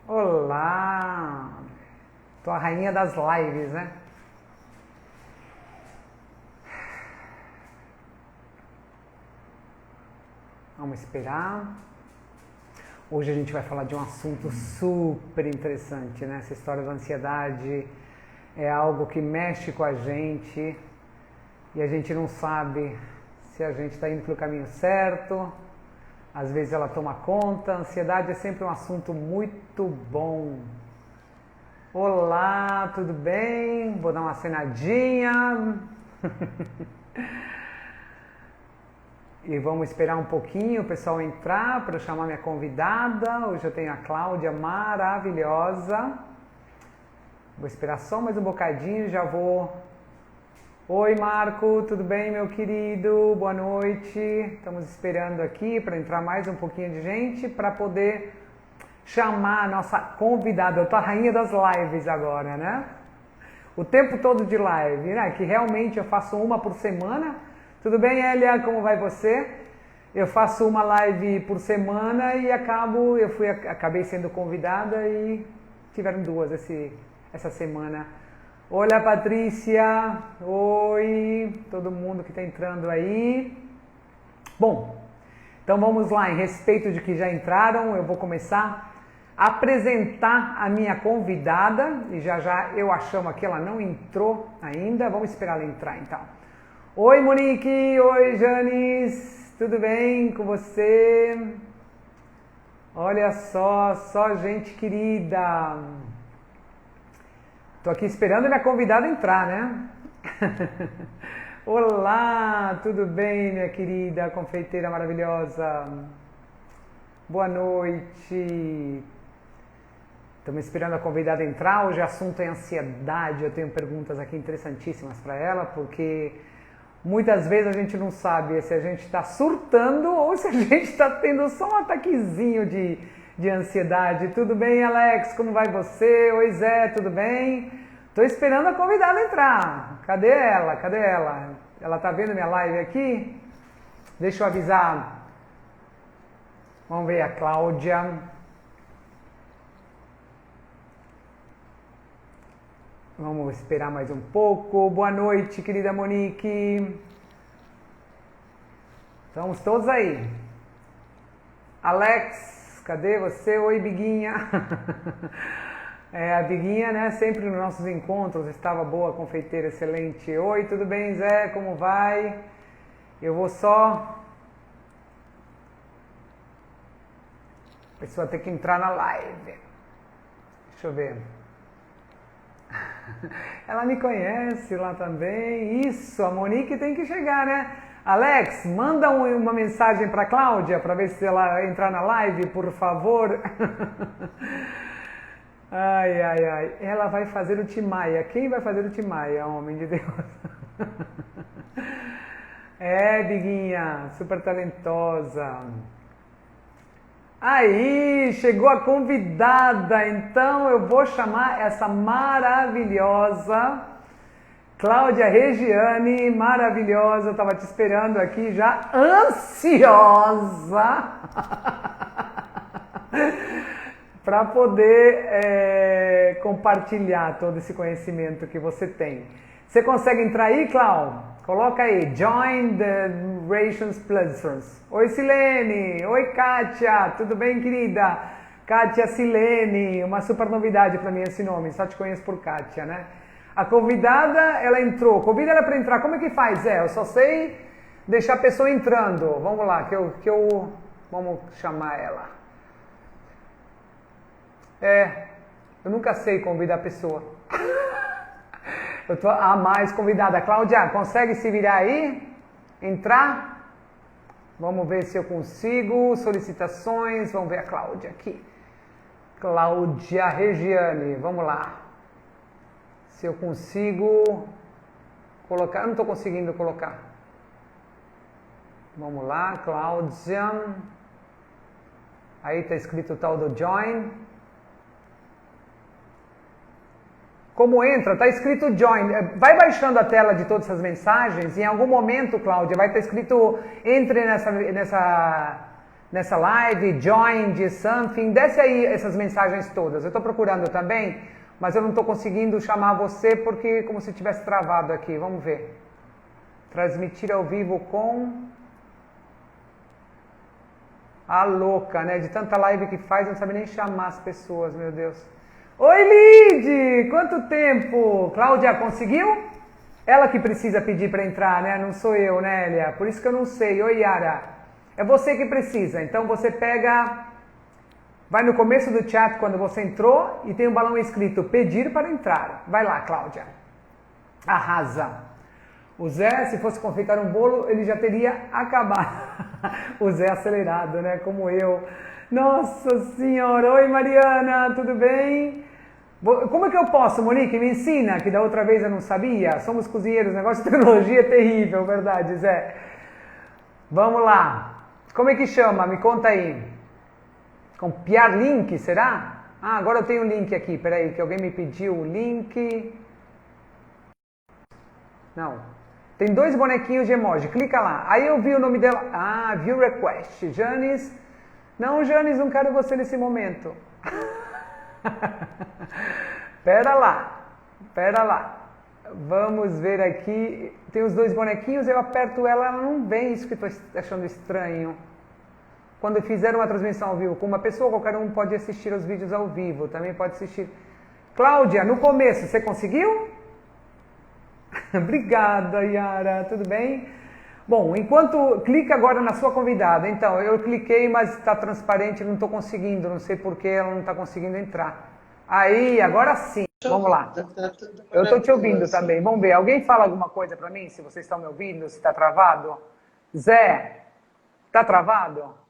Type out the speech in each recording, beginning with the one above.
Olá! Tô a rainha das lives, né? Vamos esperar. Hoje a gente vai falar de um assunto super interessante, né? Essa história da ansiedade é algo que mexe com a gente e a gente não sabe se a gente está indo pelo caminho certo. Às vezes ela toma conta. A ansiedade é sempre um assunto muito bom. Olá, tudo bem? Vou dar uma acenadinha. E vamos esperar um pouquinho o pessoal entrar para eu chamar minha convidada. Hoje eu tenho a Cláudia maravilhosa. Vou esperar só mais um bocadinho e já vou. Oi Marco, tudo bem meu querido? Boa noite. Estamos esperando aqui para entrar mais um pouquinho de gente para poder chamar a nossa convidada. Eu tô a rainha das lives agora, né? O tempo todo de live, né? Que realmente eu faço uma por semana. Tudo bem, Elia? Como vai você? Eu faço uma live por semana e acabei sendo convidada e tiveram duas essa semana. Olá, Patrícia. Oi, todo mundo que está entrando aí. Bom, então vamos lá, em respeito de que já entraram, eu vou começar a apresentar a minha convidada e já eu a chamo aqui, ela não entrou ainda, vamos esperar ela entrar então. Oi, Monique. Oi, Janis. Tudo bem com você? Olha só gente querida. Tô aqui esperando a minha convidada entrar, né? Olá, tudo bem, minha querida confeiteira maravilhosa? Boa noite. Estamos esperando a convidada entrar. Hoje o assunto é ansiedade. Eu tenho perguntas aqui interessantíssimas para ela, porque muitas vezes a gente não sabe se a gente está surtando ou se a gente está tendo só um ataquezinho de ansiedade. Tudo bem, Alex? Como vai você? Oi, Zé, tudo bem? Tô esperando a convidada entrar. Cadê ela? Cadê ela? Ela tá vendo minha live aqui? Deixa eu avisar. Vamos ver a Cláudia. Vamos esperar mais um pouco. Boa noite, querida Monique. Estamos todos aí. Alex, cadê você? Oi, Biguinha. A Biguinha, né? Sempre nos nossos encontros estava boa, confeiteira excelente. Oi, tudo bem, Zé? Como vai? Eu vou só. A pessoa tem que entrar na live. Deixa eu ver. Ela me conhece lá também. Isso, a Monique tem que chegar, né? Alex, manda uma mensagem para Cláudia para ver se ela entrar na live, por favor. Ai. Ela vai fazer o Timaya. Quem vai fazer o Timaya, homem de Deus? Biguinha, super talentosa. Aí, chegou a convidada, então eu vou chamar essa maravilhosa Cláudia Regiane, maravilhosa, eu estava te esperando aqui já, ansiosa, para poder compartilhar todo esse conhecimento que você tem. Você consegue entrar aí, Cláudia? Coloca aí, Join the Rations Platforms. Oi, Silene. Oi, Kátia. Tudo bem, querida? Kátia Silene. Uma super novidade para mim esse nome. Só te conheço por Kátia, né? A convidada, ela entrou. Convida ela para entrar. Como é que faz, Zé? Eu só sei deixar a pessoa entrando. Vamos lá, vamos chamar ela. Eu nunca sei convidar a pessoa. Eu tô a mais convidada. Cláudia, consegue se virar aí? Entrar? Vamos ver se eu consigo. Solicitações. Vamos ver a Cláudia aqui. Cláudia Regiane. Vamos lá. Se eu consigo colocar. Eu não estou conseguindo colocar. Vamos lá, Cláudia. Aí está escrito o tal do Join. Como entra? Está escrito Join. Vai baixando a tela de todas essas mensagens e em algum momento, Cláudia, vai estar escrito entre nessa live, joined something. Desce aí essas mensagens todas. Eu estou procurando também, mas eu não estou conseguindo chamar você porque como se tivesse travado aqui. Vamos ver. Transmitir ao vivo com... A louca, né? De tanta live que faz, não sabe nem chamar as pessoas, meu Deus. Oi, Lid! Quanto tempo? Cláudia, conseguiu? Ela que precisa pedir para entrar, né? Não sou eu, né, Elia? Por isso que eu não sei. Oi, Yara. É você que precisa. Então você pega... Vai no começo do chat quando você entrou e tem um balão escrito pedir para entrar. Vai lá, Cláudia. Arrasa. O Zé, se fosse confeitar um bolo, ele já teria acabado. O Zé acelerado, né? Como eu. Nossa Senhora! Oi, Mariana, tudo bem? Como é que eu posso, Monique? Me ensina, que da outra vez eu não sabia. Somos cozinheiros, negócio de tecnologia é terrível, verdade, Zé? Vamos lá. Como é que chama? Me conta aí. Copiar link, será? Ah, agora eu tenho um link aqui. Peraí, que alguém me pediu o link. Não. Tem 2 bonequinhos de emoji. Clica lá. Aí eu vi o nome dela. Ah, view request. Janis. Não, Janis, não quero você nesse momento. Pera lá. Pera lá. Vamos ver aqui. Tem os 2 bonequinhos. Eu aperto ela, ela não vem. Isso que eu estou achando estranho. Quando fizer uma transmissão ao vivo com uma pessoa, qualquer um pode assistir os vídeos ao vivo. Também pode assistir. Cláudia, no começo, você conseguiu? Obrigada, Yara. Tudo bem? Bom, enquanto... Clica agora na sua convidada. Então, eu cliquei, mas está transparente, não estou conseguindo. Não sei por que ela não está conseguindo entrar. Aí, agora sim. Vamos lá. Eu estou te ouvindo também. Vamos ver. Alguém fala alguma coisa para mim? Se vocês estão me ouvindo, se está travado? Zé, está travado?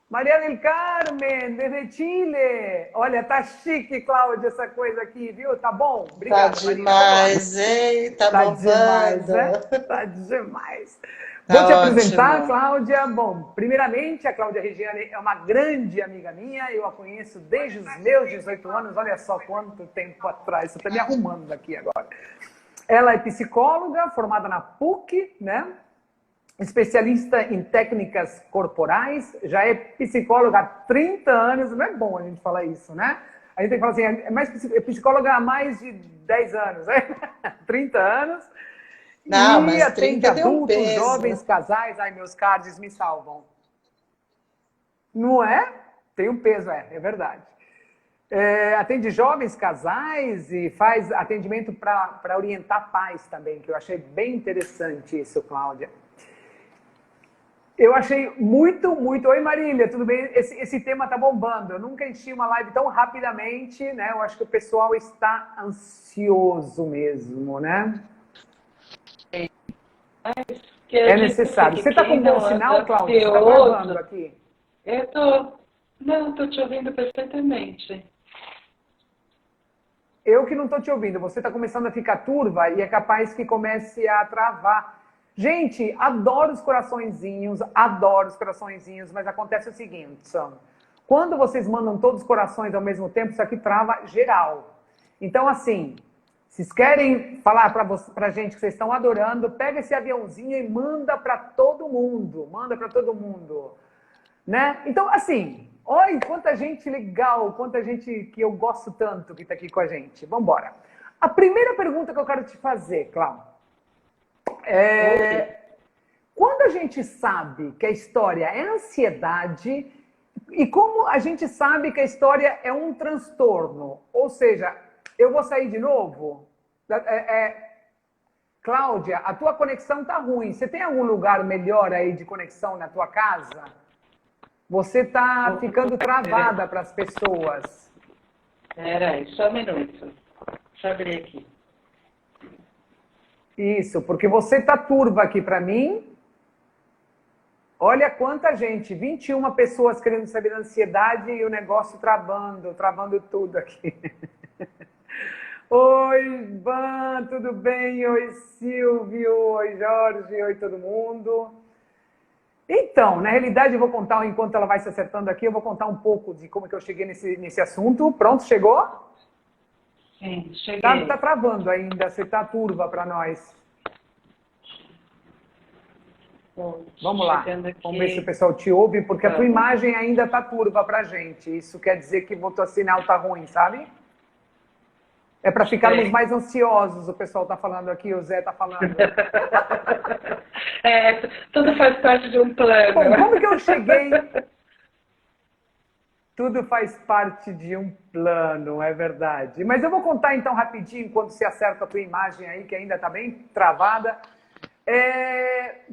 Maria del Carmen, desde Chile. Olha, tá chique, Cláudia, essa coisa aqui, viu? Tá bom? Obrigada, Tá demais, Maria. hein? Tá Demais, bombando. né? Tá demais. Vou Tá te apresentar, ótimo. Cláudia. Bom, primeiramente, a Cláudia Regiane é uma grande amiga minha. Eu a conheço desde os meus 18 anos. Olha só quanto tempo atrás. Estou até me arrumando aqui agora. Ela é psicóloga, formada na PUC, né? Especialista em técnicas corporais, já é psicóloga há 30 anos, não é bom a gente falar isso, né? A gente tem que falar assim, é psicóloga há mais de 10 anos, né? 30 anos. Não, E mas atende 30 tem um adultos, peso. jovens, casais. Ai, meus cards me salvam. Não é? Tem um peso, é verdade. Atende jovens, casais e faz atendimento para orientar pais também, que eu achei bem interessante isso, Cláudia. Eu achei muito, muito... Oi, Marília, tudo bem? Esse tema tá bombando. Eu nunca enchi uma live tão rapidamente, né? Eu acho que o pessoal está ansioso mesmo, né? É necessário. Você está com um bom sinal, Cláudia? Você está travando aqui? Eu tô... Não, estou te ouvindo perfeitamente. Eu que não estou te ouvindo. Você está começando a ficar turva e é capaz que comece a travar. Gente, adoro os coraçõezinhos, mas acontece o seguinte, quando vocês mandam todos os corações ao mesmo tempo, isso aqui trava geral. Então, assim, vocês querem falar pra gente que vocês estão adorando, pega esse aviãozinho e manda para todo mundo, né? Então, assim, olha quanta gente legal, quanta gente que eu gosto tanto que está aqui com a gente. Vamos embora. A primeira pergunta que eu quero te fazer, Cláudia, quando a gente sabe que a história é ansiedade e como a gente sabe que a história é um transtorno, ou seja, eu vou sair de novo? Cláudia, a tua conexão tá ruim. Você tem algum lugar melhor aí de conexão na tua casa? Você tá ficando travada para as pessoas. Peraí, só um minuto. Deixa eu abrir aqui. Isso, porque você tá turva aqui para mim. Olha quanta gente, 21 pessoas querendo saber da ansiedade e o negócio travando tudo aqui. Oi, Van, tudo bem? Oi, Silvio, oi, Jorge, oi, todo mundo. Então, na realidade, eu vou contar, enquanto ela vai se acertando aqui, eu vou contar um pouco de como que eu cheguei nesse assunto. Pronto, chegou? Sim, cheguei. Tá travando ainda, você tá turva para nós. Bom, Vamos lá, chegando vamos ver se o aqui. pessoal te ouve, porque a tua Vamos. imagem ainda tá turva pra gente. Isso quer dizer que o teu sinal tá ruim, sabe? É para ficarmos Sei. mais ansiosos, o pessoal tá falando aqui, o Zé tá falando. É, tudo faz parte de um plano. Bom, como que eu cheguei? Tudo faz parte de um plano, é verdade. Mas eu vou contar então rapidinho, quando você acerta a tua imagem aí, que ainda tá bem travada.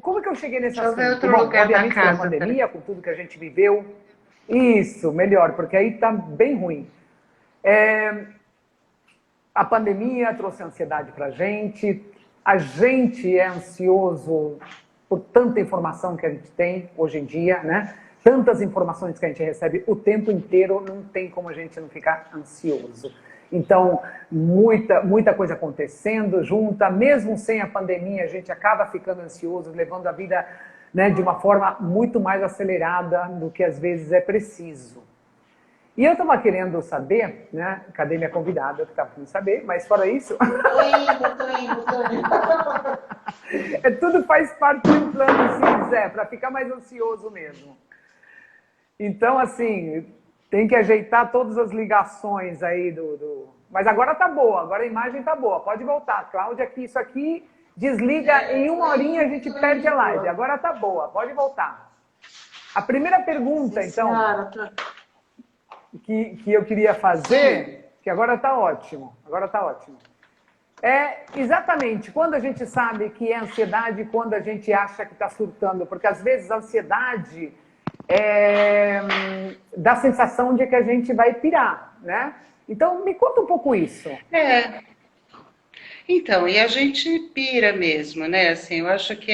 Como que eu cheguei nesse Deixa eu ver assunto? outro Bom, lugar da obviamente pela casa, peraí. pandemia, com tudo que a gente viveu. Isso, melhor, porque aí tá bem ruim. A pandemia trouxe ansiedade pra gente. A gente é ansioso por tanta informação que a gente tem hoje em dia, né? Tantas informações que a gente recebe o tempo inteiro, não tem como a gente não ficar ansioso. Então, muita coisa acontecendo junta, mesmo sem a pandemia, a gente acaba ficando ansioso, levando a vida, né, de uma forma muito mais acelerada do que às vezes é preciso. E eu estava querendo saber, né? Cadê minha convidada? Eu estava querendo saber, mas fora isso, Tô indo. tudo faz parte de um plano, sim, Zé, para ficar mais ansioso mesmo. Então, assim, tem que ajeitar todas as ligações aí Mas agora tá boa, agora a imagem tá boa. Pode voltar, Cláudia, que isso aqui desliga em uma horinha, a gente perde a live. Agora tá boa, pode voltar. A primeira pergunta, Sim, então, senhora, que eu queria fazer, que agora tá ótimo, é exatamente quando a gente sabe que é ansiedade, quando a gente acha que está surtando, porque às vezes a ansiedade dá a sensação de que a gente vai pirar, né? Então, me conta um pouco isso. É, então, e a gente pira mesmo, né? Assim, eu acho que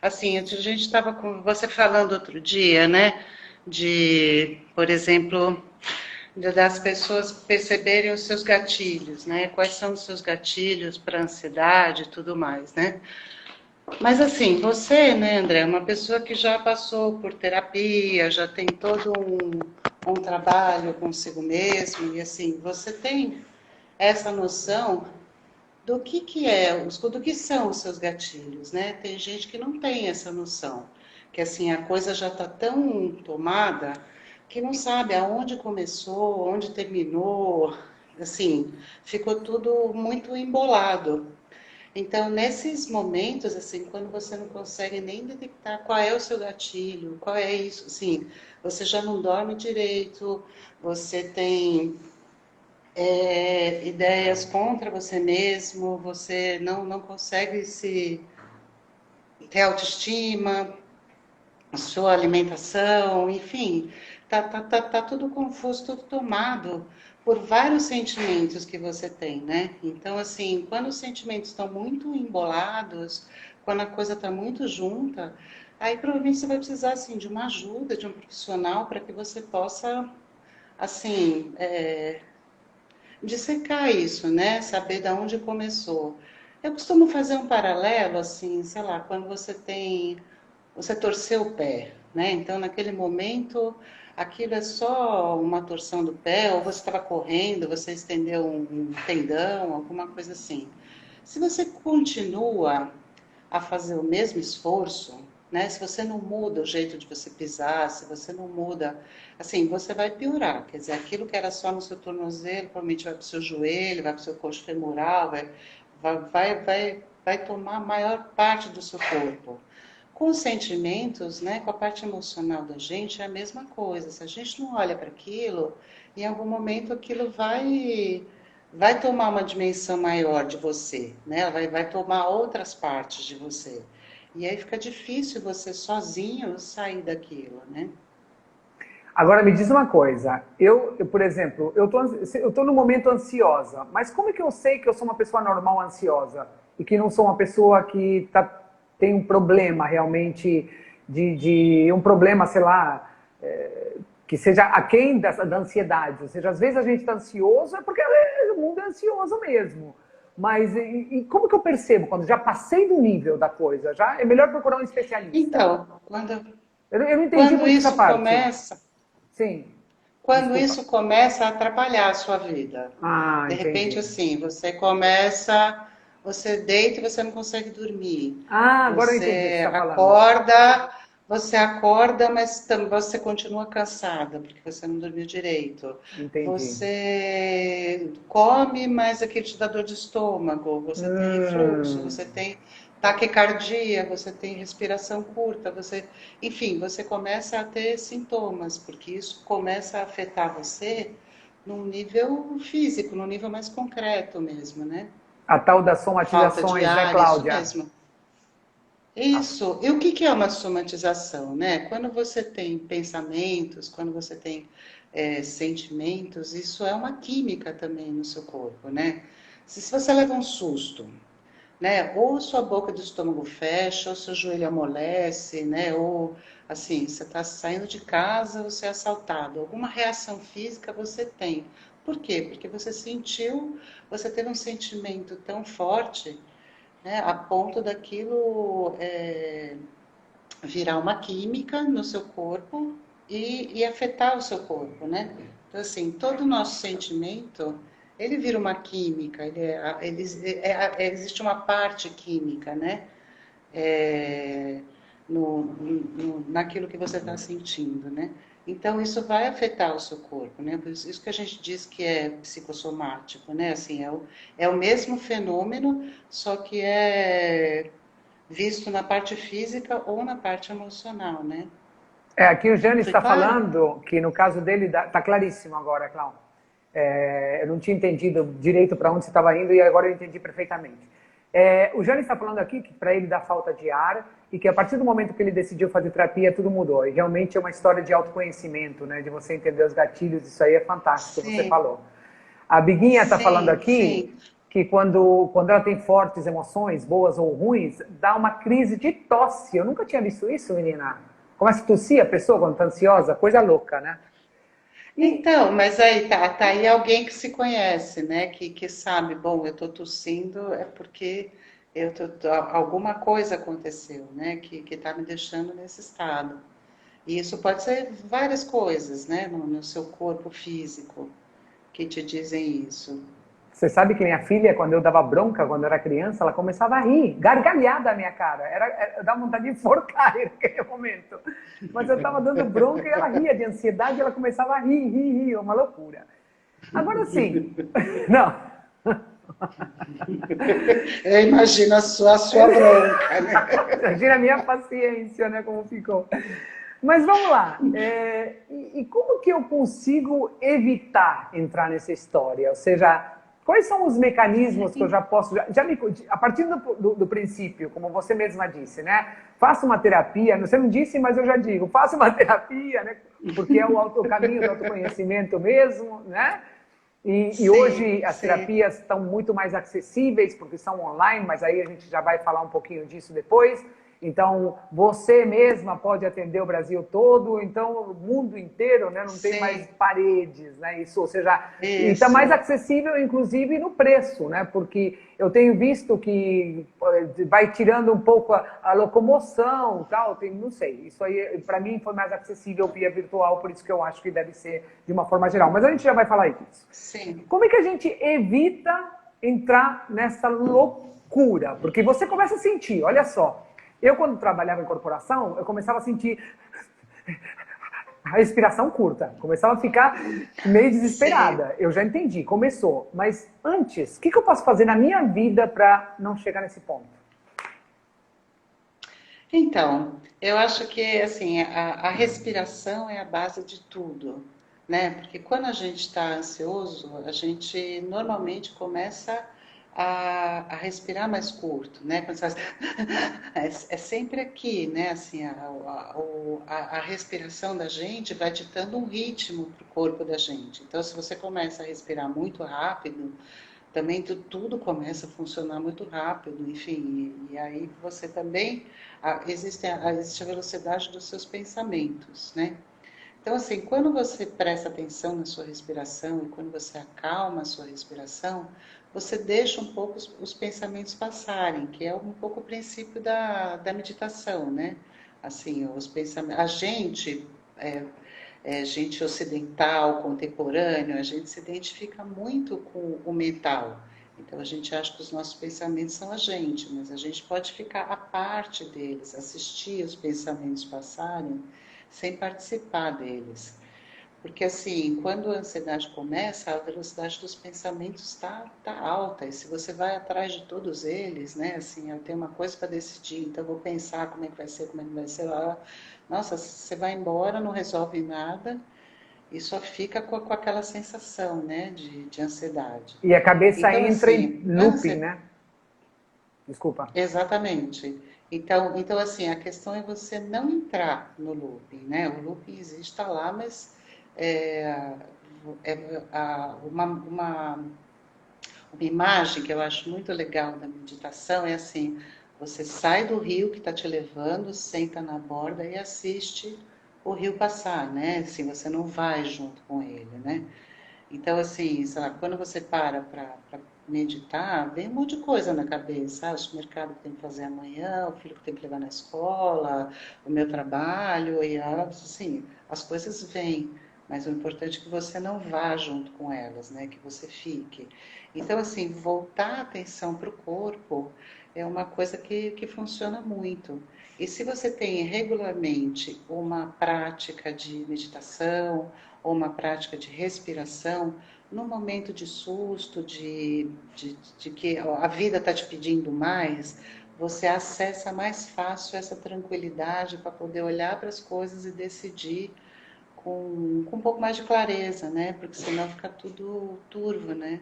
assim, a gente estava com você falando outro dia, né? Por exemplo, das pessoas perceberem os seus gatilhos, né? Quais são os seus gatilhos para ansiedade e tudo mais, né? Mas assim, você, né, André, é uma pessoa que já passou por terapia, já tem todo um trabalho consigo mesmo, e assim, você tem essa noção do que são os seus gatilhos, né? Tem gente que não tem essa noção, que assim, a coisa já está tão tomada que não sabe aonde começou, onde terminou, assim, ficou tudo muito embolado. Então, nesses momentos, assim, quando você não consegue nem detectar qual é o seu gatilho, qual é isso, assim, você já não dorme direito, você tem ideias contra você mesmo, você não consegue se ter autoestima, a sua alimentação, enfim, tá tudo confuso, tudo tomado por vários sentimentos que você tem, né? Então, assim, quando os sentimentos estão muito embolados, quando a coisa está muito junta, aí provavelmente você vai precisar, assim, de uma ajuda, de um profissional, para que você possa, assim, dissecar isso, né? Saber de onde começou. Eu costumo fazer um paralelo, assim, sei lá, quando você torceu o pé, né? Então, naquele momento, aquilo é só uma torção do pé, ou você estava correndo, você estendeu um tendão, alguma coisa assim. Se você continua a fazer o mesmo esforço, né? Se você não muda o jeito de você pisar, se você não muda, assim, você vai piorar. Quer dizer, aquilo que era só no seu tornozelo, provavelmente vai para o seu joelho, vai para o seu coxo femoral, vai tomar a maior parte do seu corpo. Com os sentimentos, né, com a parte emocional da gente, é a mesma coisa. Se a gente não olha para aquilo, em algum momento aquilo vai tomar uma dimensão maior de você, né? Vai tomar outras partes de você. E aí fica difícil você sozinho sair daquilo, né? Agora me diz uma coisa, por exemplo, eu tô num momento ansiosa, mas como é que eu sei que eu sou uma pessoa normal ansiosa e que não sou uma pessoa que tem um problema realmente de um problema, sei lá, que seja aquém da ansiedade. Ou seja, às vezes a gente está ansioso é porque o mundo é ansioso mesmo. Mas e como que eu percebo quando já passei do nível da coisa? Já é melhor procurar um especialista. Então, Eu não entendi quando muito essa isso parte. começa, Sim, quando desculpa. isso começa a atrapalhar a sua vida. Ah, De repente, entendi. assim, você começa você deita e você não consegue dormir. Ah, agora eu entendi o que você está falando. Você acorda, mas você continua cansada, porque você não dormiu direito. Entendi. Você come, mas aquele te dá dor de estômago, você tem refluxo, Hum, você tem taquicardia, você tem respiração curta, enfim, você começa a ter sintomas, porque isso começa a afetar você num nível físico, num nível mais concreto mesmo, né? a tal das Falta de somatizações, né, ar, isso Cláudia? mesmo. Isso. E o que que é uma somatização, né? Quando você tem pensamentos, quando você tem sentimentos, isso é uma química também no seu corpo, né? Se você leva um susto, né? Ou sua boca do estômago fecha, ou seu joelho amolece, né? Ou assim, você está saindo de casa, você é assaltado. Alguma reação física você tem. Por quê? Porque você teve um sentimento tão forte, né? A ponto daquilo virar uma química no seu corpo e afetar o seu corpo, né? Então, assim, todo o nosso sentimento, ele vira uma química, existe uma parte química, né? É, naquilo que você está sentindo, né? Então, isso vai afetar o seu corpo, né? Por isso que a gente diz que é psicossomático, né? Assim, é o mesmo fenômeno, só que é visto na parte física ou na parte emocional, né? Aqui o Jânio Foi está claro? falando que no caso dele, está claríssimo agora, Cláudio. Eu não tinha entendido direito para onde você estava indo e agora eu entendi perfeitamente. O Jânio está falando aqui que para ele dá falta de ar e que a partir do momento que ele decidiu fazer terapia, tudo mudou. E realmente é uma história de autoconhecimento, né? De você entender os gatilhos, isso aí é fantástico, você Sim, falou. A Biguinha está falando sim, aqui sim. que quando ela tem fortes emoções, boas ou ruins, dá uma crise de tosse. Eu nunca tinha visto isso, menina. Começa a tossir a pessoa quando está ansiosa, coisa louca, né? E Então, mas aí tá aí alguém que se conhece, né? Que sabe, bom, eu tô tossindo é porque alguma coisa aconteceu, né? Que tá me deixando nesse estado. E isso pode ser várias coisas, né? No seu corpo físico que te dizem isso. você sabe que minha filha, quando eu dava bronca, quando eu era criança, ela começava a rir, gargalhar da minha cara. Eu dava vontade de enforcar naquele momento. Mas eu estava dando bronca e ela ria de ansiedade, ela começava a rir, uma loucura. Agora sim, não. Eu imagino a sua bronca, né? Imagina a minha paciência, né, como ficou. Mas vamos lá. E como que eu consigo evitar entrar nessa história? Ou seja, quais são os mecanismos que eu já posso... a partir do princípio, como você mesma disse, né? Faça uma terapia. Você não disse, mas eu já digo. Faça uma terapia, né? Porque é o caminho do autoconhecimento mesmo, né? E Sim, hoje as sim. terapias estão muito mais acessíveis, porque são online, mas aí a gente já vai falar um pouquinho disso depois. Então, você mesma pode atender o Brasil todo, então o mundo inteiro, né, não tem mais Sim, paredes, né? Isso, ou seja, e está mais isso. acessível, inclusive, no preço, né? Porque eu tenho visto que vai tirando um pouco a locomoção, tal, não sei. Isso aí, para mim, foi mais acessível via virtual, por isso que eu acho que deve ser de uma forma geral. Mas a gente já vai falar disso. Sim. Como é que a gente evita entrar nessa loucura? Porque você começa a sentir, olha só. Eu, quando trabalhava em corporação, eu começava a sentir a respiração curta. Começava a ficar meio Sim. desesperada. Eu já entendi, começou. Mas antes, o que eu posso fazer na minha vida para não chegar nesse ponto? Então, eu acho que assim a respiração é a base de tudo, né? Porque quando a gente está ansioso, a gente normalmente começa a respirar mais curto, né? Quando você faz... é sempre aqui, né? Assim, a respiração da gente vai ditando um ritmo para o corpo da gente. Então, se você começa a respirar muito rápido, também tudo começa a funcionar muito rápido, enfim, e aí você também, existe a velocidade dos seus pensamentos, né? Então, assim, quando você presta atenção na sua respiração e quando você acalma a sua respiração, você deixa um pouco os pensamentos passarem, que é um pouco o princípio da meditação, né? Assim, os pensamentos, gente ocidental, contemporâneo, a gente se identifica muito com o mental. Então a gente acha que os nossos pensamentos são a gente, mas a gente pode ficar à parte deles, assistir os pensamentos passarem sem participar deles. Porque assim, quando a ansiedade começa, a velocidade dos pensamentos tá alta. E se você vai atrás de todos eles, né? Assim, eu tenho uma coisa para decidir, então eu vou pensar como é que vai ser, como é que vai ser lá. Nossa, você vai embora, não resolve nada e só fica com aquela sensação, né? De ansiedade. E a cabeça Então, entra em assim, looping, né? Desculpa. exatamente. Então, assim, a questão é você não entrar no looping, né? O looping existe, está lá, mas é, uma imagem que eu acho muito legal da meditação é assim, você sai do rio que está te levando, senta na borda e assiste o rio passar, né? Assim, você não vai junto com ele, né? Então, assim, sei lá, quando você para meditar, vem um monte de coisa na cabeça. Ah, o supermercado que tem que fazer amanhã, o filho que tem que levar na escola, o meu trabalho, e assim, as coisas vêm. Mas o importante é que você não vá junto com elas, né? Que você fique. Então, assim, voltar a atenção para o corpo é uma coisa que funciona muito. E se você tem regularmente uma prática de meditação, ou uma prática de respiração, no momento de susto, de que a vida está te pedindo mais, você acessa mais fácil essa tranquilidade para poder olhar para as coisas e decidir com um pouco mais de clareza, né? Porque senão fica tudo turvo, né?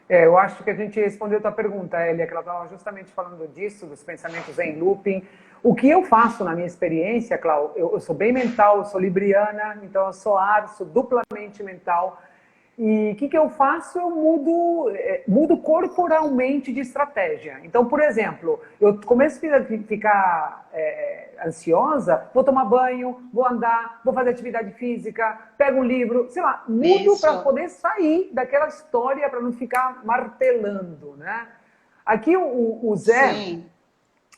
Eu acho que a gente respondeu a tua pergunta, Elia, que ela estava justamente falando disso, dos pensamentos em looping. O que eu faço na minha experiência, Clau, eu sou bem mental, eu sou libriana, então eu sou ar, sou duplamente mental. E o que eu faço? Eu mudo corporalmente de estratégia. Então, por exemplo, eu começo a ficar ansiosa, vou tomar banho, vou andar, vou fazer atividade física, pego um livro, sei lá, mudo para Isso, poder sair daquela história, para não ficar martelando, né? Aqui o Zé sim,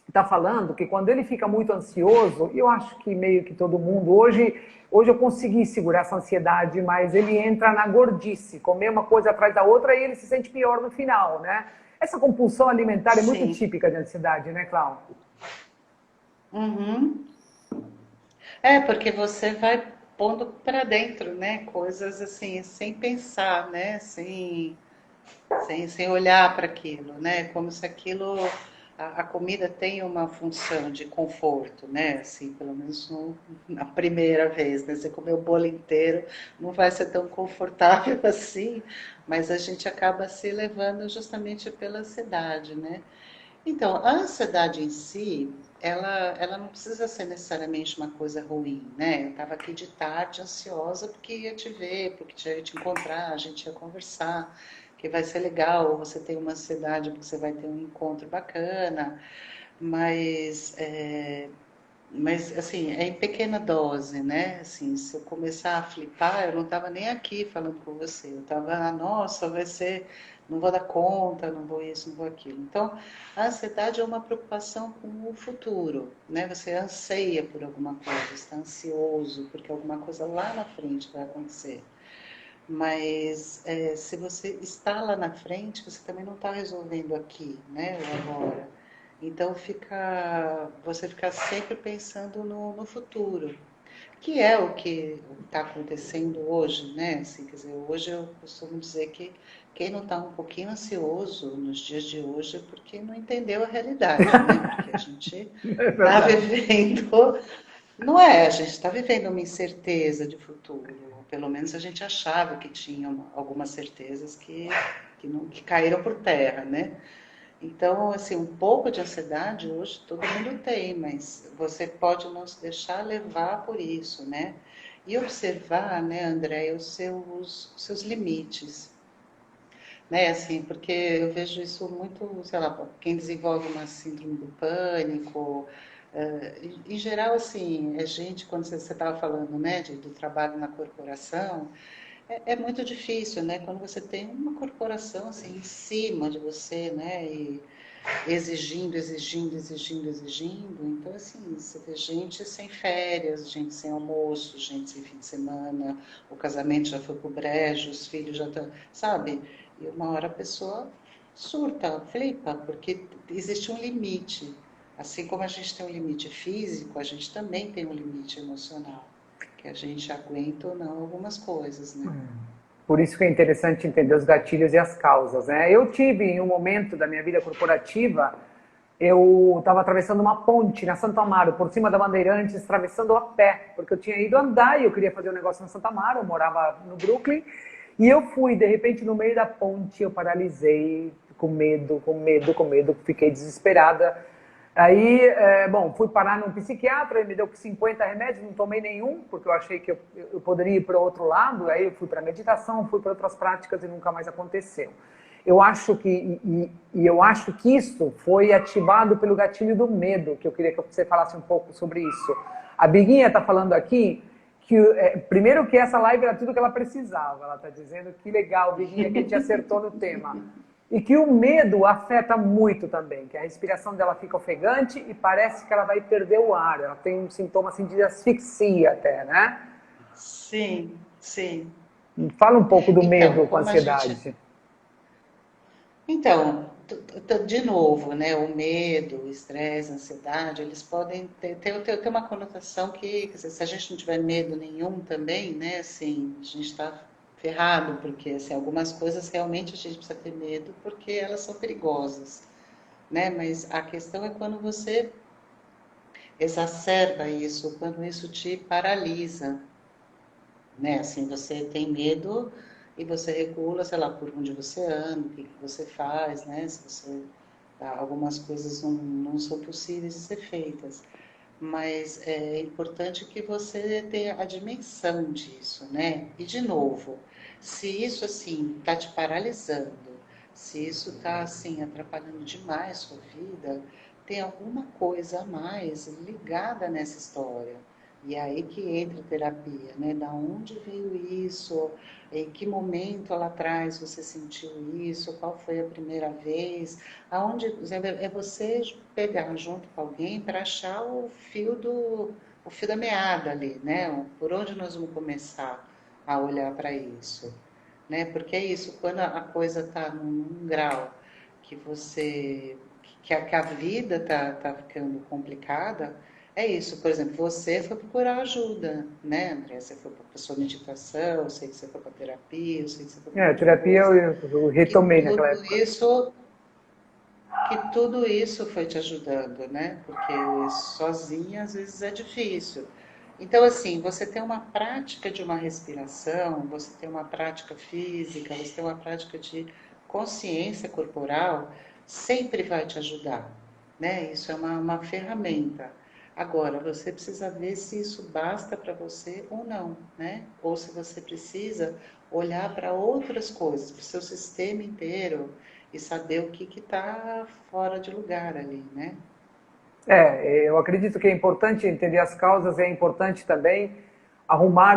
está falando que quando ele fica muito ansioso, e eu acho que meio que todo mundo, hoje eu consegui segurar essa ansiedade, mas ele entra na gordice, comer uma coisa atrás da outra e ele se sente pior no final, né? Essa compulsão alimentar é muito sim. típica de ansiedade, né, Cláudio? Uhum. É, porque você vai pondo para dentro, né? Coisas assim, sem pensar, né? Sem olhar para aquilo, né? Como se aquilo, a comida tem uma função de conforto, né? Assim, pelo menos na primeira vez, né? Você comer o bolo inteiro não vai ser tão confortável assim, mas a gente acaba se levando justamente pela ansiedade, né? Então, a ansiedade em si, ela não precisa ser necessariamente uma coisa ruim, né? Eu estava aqui de tarde ansiosa porque ia te ver, porque ia te encontrar, a gente ia conversar, que vai ser legal, você tem uma ansiedade porque você vai ter um encontro bacana, mas, mas assim, é em pequena dose, né? Assim, se eu começar a flipar, eu não estava nem aqui falando com você, eu estava, nossa, vai ser, não vou dar conta, não vou isso, não vou aquilo. Então, a ansiedade é uma preocupação com o futuro, né? Você anseia por alguma coisa, está ansioso porque alguma coisa lá na frente vai acontecer. Mas se você está lá na frente, você também não está resolvendo aqui, né? Ou agora. Então você fica sempre pensando no futuro, que é o que está acontecendo hoje, né? Assim, quer dizer, hoje eu costumo dizer que quem não está um pouquinho ansioso nos dias de hoje é porque não entendeu a realidade, né? Porque a gente É está verdade. vivendo, não é? A gente está vivendo uma incerteza de futuro. Pelo menos a gente achava que tinha algumas certezas que caíram por terra, né? Então, assim, um pouco de ansiedade hoje todo mundo tem, mas você pode não se deixar levar por isso, né? E observar, né, André, os seus limites, né? Assim, porque eu vejo isso muito, sei lá, quem desenvolve uma síndrome do pânico, em geral, assim, é gente, quando você estava falando, né, do trabalho na corporação, é muito difícil, né? Quando você tem uma corporação assim em cima de você, né? E exigindo, exigindo, exigindo, exigindo. Então, assim, você vê gente sem férias, gente sem almoço, gente sem fim de semana, o casamento já foi pro brejo, os filhos já estão, sabe? E uma hora a pessoa surta, flipa, porque existe um limite. Assim como a gente tem um limite físico, a gente também tem um limite emocional, que a gente aguenta ou não algumas coisas, né? Por isso que é interessante entender os gatilhos e as causas, né? Eu tive, em um momento da minha vida corporativa, eu estava atravessando uma ponte na Santo Amaro, por cima da Bandeirantes, atravessando a pé, porque eu tinha ido andar e eu queria fazer um negócio na Santo Amaro, eu morava no Brooklyn, e eu fui, de repente, no meio da ponte, eu paralisei, com medo, com medo, com medo, fiquei desesperada. Aí, bom, fui parar num psiquiatra, ele me deu 50 remédios, não tomei nenhum, porque eu achei que eu poderia ir para o outro lado, aí eu fui para meditação, fui para outras práticas e nunca mais aconteceu. Eu acho que, eu acho que isso foi ativado pelo gatilho do medo, que eu queria que você falasse um pouco sobre isso. A Biguinha está falando aqui que, primeiro que essa live era tudo que ela precisava, ela está dizendo que legal, Biguinha, que a gente acertou no tema. E que o medo afeta muito também, que a respiração dela fica ofegante e parece que ela vai perder o ar, ela tem um sintoma assim de asfixia até, né? Sim, sim. Fala um pouco do Então, medo com a como a gente. ansiedade. Então, de novo, né? O medo, o estresse, a ansiedade, eles podem ter uma conotação que, quer dizer, se a gente não tiver medo nenhum também, né? Assim, a gente está ferrado, porque assim, algumas coisas realmente a gente precisa ter medo porque elas são perigosas, né? Mas a questão é quando você exacerba isso, quando isso te paralisa, né? Assim, você tem medo e você regula, sei lá, por onde você anda, o que que você faz, né? Se você, algumas coisas não são possíveis de ser feitas, mas é importante que você tenha a dimensão disso, né? E de novo, se isso assim está te paralisando, se isso está assim atrapalhando demais sua vida, tem alguma coisa a mais ligada nessa história. E é aí que entra a terapia, né? Da onde veio isso? Em que momento lá atrás você sentiu isso? Qual foi a primeira vez? Aonde é você pegar junto com alguém para achar o fio da meada ali, né? Por onde nós vamos começar a olhar para isso, né? Porque é isso, quando a coisa está num grau que você que a vida tá ficando complicada, é isso. Por exemplo, você foi procurar ajuda, né, André? Você foi para sua meditação, eu sei que você foi para terapia, eu sei que você foi para um A monte de terapia coisa. eu Que retomei naquela tudo época. isso que tudo isso foi te ajudando, né? Porque sozinha às vezes é difícil. Então, assim, você tem uma prática de uma respiração, você tem uma prática física, você tem uma prática de consciência corporal, sempre vai te ajudar, né? Isso é uma ferramenta. Agora, você precisa ver se isso basta para você ou não, né? Ou se você precisa olhar para outras coisas, para o seu sistema inteiro, e saber o que está fora de lugar ali, né? Eu acredito que é importante entender as causas, é importante também arrumar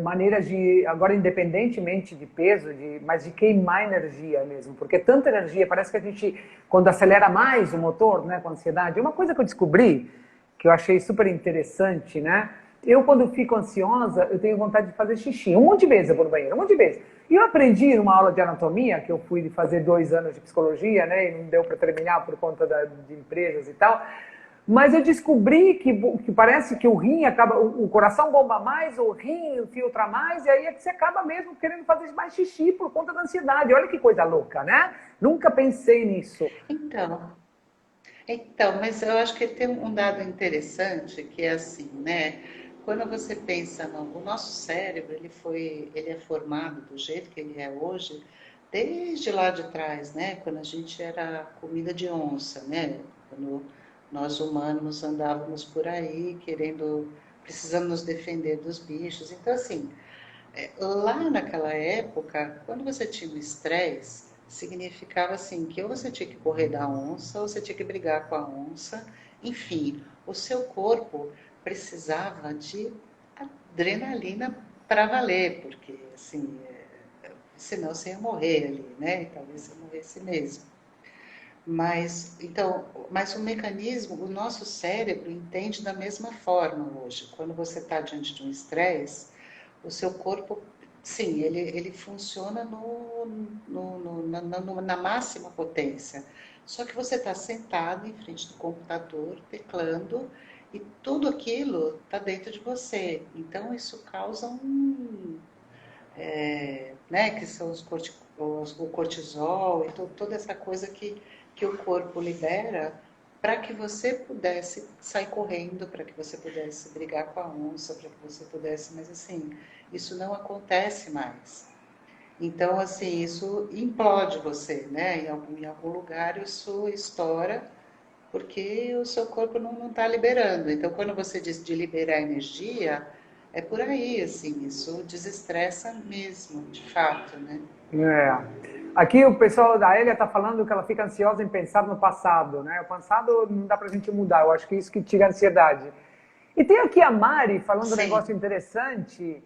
maneiras de, agora independentemente de peso, mas de queimar energia mesmo, porque tanta energia, parece que a gente, quando acelera mais o motor, né, com a ansiedade, uma coisa que eu descobri, que eu achei super interessante, né, eu quando fico ansiosa, eu tenho vontade de fazer xixi, um monte de vezes eu vou no banheiro, um monte de vezes, e eu aprendi numa aula de anatomia, que eu fui fazer 2 anos de psicologia, né, e não deu para terminar por conta de empresas e tal, mas eu descobri que parece que o rim acaba, o coração bomba mais, o rim filtra mais, e aí é que você acaba mesmo querendo fazer mais xixi por conta da ansiedade. Olha que coisa louca, né? Nunca pensei nisso. Então, mas eu acho que tem um dado interessante que é assim, né? Quando você pensa no o nosso cérebro, ele é formado do jeito que ele é hoje, desde lá de trás, né? Quando a gente era comida de onça, né? Quando nós humanos andávamos por aí querendo, precisando nos defender dos bichos. Então, assim, lá naquela época, quando você tinha um estresse, significava assim que ou você tinha que correr da onça, ou você tinha que brigar com a onça. Enfim, o seu corpo precisava de adrenalina para valer, porque assim, senão você ia morrer ali, né? E talvez você morresse mesmo. Mas o mecanismo, o nosso cérebro entende da mesma forma hoje. Quando você está diante de um estresse, o seu corpo sim, ele funciona na máxima potência. Só que você está sentado em frente do computador, teclando, e tudo aquilo está dentro de você. Então, isso causa né, que são o cortisol e toda essa coisa que o corpo libera para que você pudesse sair correndo, para que você pudesse brigar com a onça, para que você pudesse, mas assim, isso não acontece mais. Então, assim, isso implode você, né? Em algum lugar isso estoura porque o seu corpo não está liberando. Então, quando você diz de liberar energia, é por aí, assim, isso desestressa mesmo, de fato, né? É. Aqui o pessoal da Elia está falando que ela fica ansiosa em pensar no passado, né? O passado não dá pra gente mudar, eu acho que isso que tira a ansiedade. E tem aqui a Mari falando um Sim. negócio interessante,